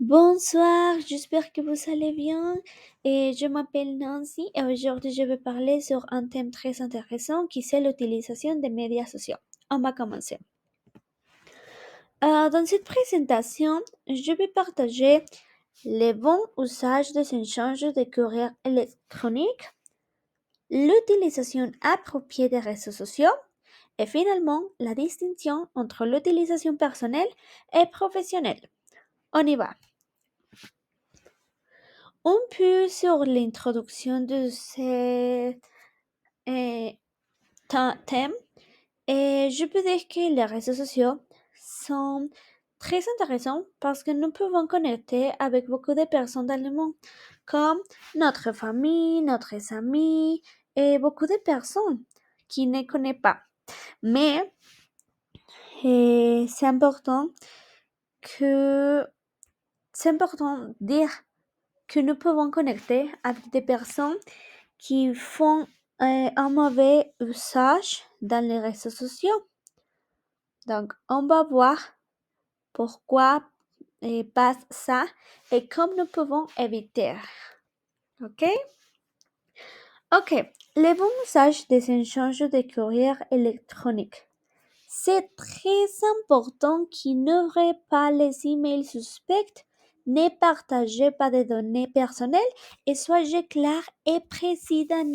Bonsoir, j'espère que vous allez bien. Et je m'appelle Nancy et aujourd'hui je vais parler sur un thème très intéressant qui c'est l'utilisation des médias sociaux. On va commencer. Dans cette présentation, je vais partager les bons usages des échanges de courrier électronique, l'utilisation appropriée des réseaux sociaux et finalement la distinction entre l'utilisation personnelle et professionnelle. On y va. Un peu sur l'introduction de ce thème, et je peux dire que les réseaux sociaux sont très intéressants parce que nous pouvons connecter avec beaucoup de personnes dans le monde, comme notre famille, notre amis et beaucoup de personnes qui ne connaissent pas. Mais c'est important de dire que nous pouvons connecter avec des personnes qui font un mauvais usage dans les réseaux sociaux. Donc, on va voir pourquoi passe ça et comment nous pouvons éviter. OK? OK. Le bon usage des échanges de courrier électronique. C'est très important qu'il n'ouvrez pas les emails suspects, ne partagez pas de données personnelles et soyez clair et précis dans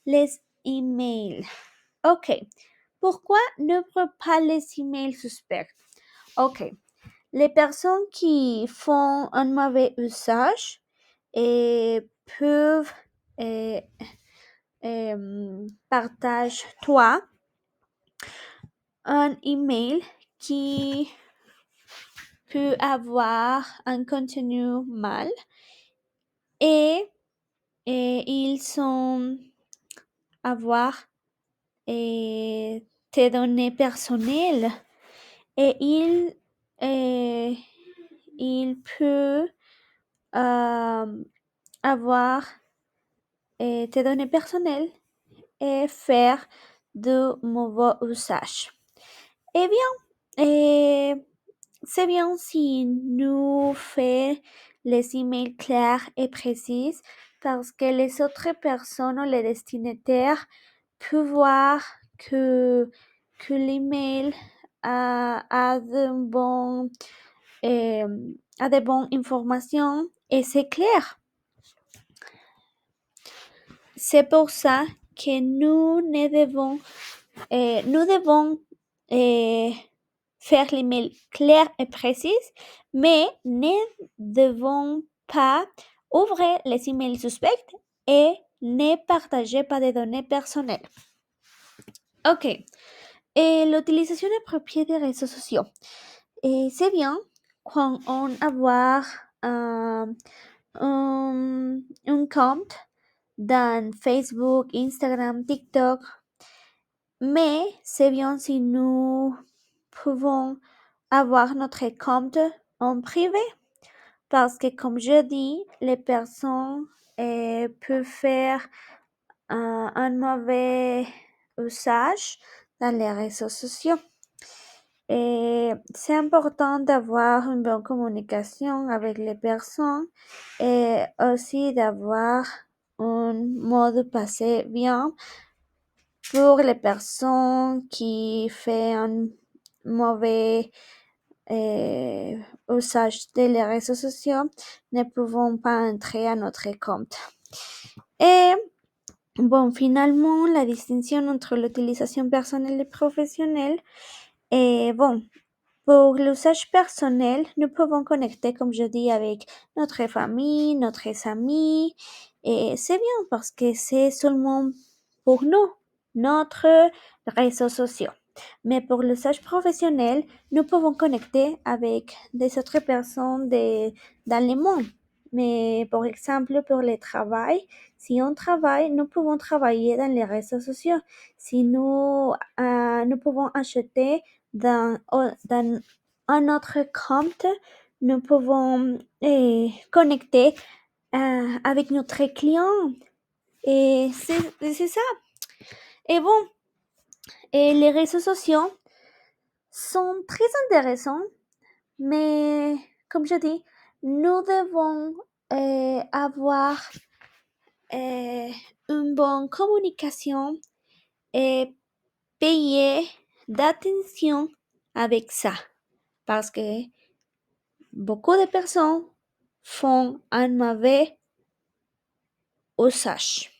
les emails. OK. Pourquoi n'ouvrez pas les emails suspects? OK. Les personnes qui font un mauvais usage peuvent partager toi un email qui peut avoir un contenu mal et ils sont avoir tes données personnelles et il peut avoir tes données personnelles et faire de mauvais usage. Eh bien, c'est bien si nous faisons les emails clairs et précis parce que les autres personnes ou les destinataires peuvent voir que l'email a de bonnes informations et c'est clair. C'est pour ça que nous devons faire l'email clair et précis, mais ne devons pas ouvrir les emails suspects et ne partager pas de données personnelles. OK. Et l'utilisation appropriée des réseaux sociaux. Et c'est bien quand on a un compte dans Facebook, Instagram, TikTok, mais c'est bien si nous pouvons avoir notre compte en privé parce que comme je dis, les personnes peuvent faire un mauvais usage dans les réseaux sociaux. Et c'est important d'avoir une bonne communication avec les personnes et aussi d'avoir un mot de passe bien pour les personnes qui font un mauvais usage des réseaux sociaux ne pouvons pas entrer à notre compte. Et bon, finalement, la distinction entre l'utilisation personnelle et professionnelle est bon. Pour l'usage personnel, nous pouvons connecter, comme je dis, avec notre famille, notre amis, et c'est bien parce que c'est seulement pour nous, notre réseau social. Mais pour l'usage professionnel, nous pouvons connecter avec des autres personnes dans le monde. Mais par exemple, pour le travail, si on travaille, nous pouvons travailler dans les réseaux sociaux. Si nous pouvons acheter dans un autre compte, nous pouvons connecter avec notre client. Et c'est ça. Et bon, et les réseaux sociaux sont très intéressants, mais comme je dis, nous devons avoir une bonne communication et payer d'attention avec ça, parce que beaucoup de personnes font un mauvais usage.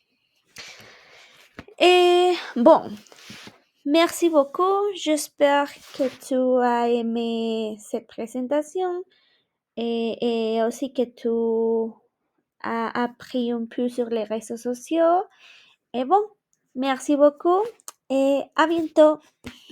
Et bon, merci beaucoup. J'espère que tu as aimé cette présentation et aussi que tu as appris un peu sur les réseaux sociaux. Et bon, merci beaucoup et à bientôt.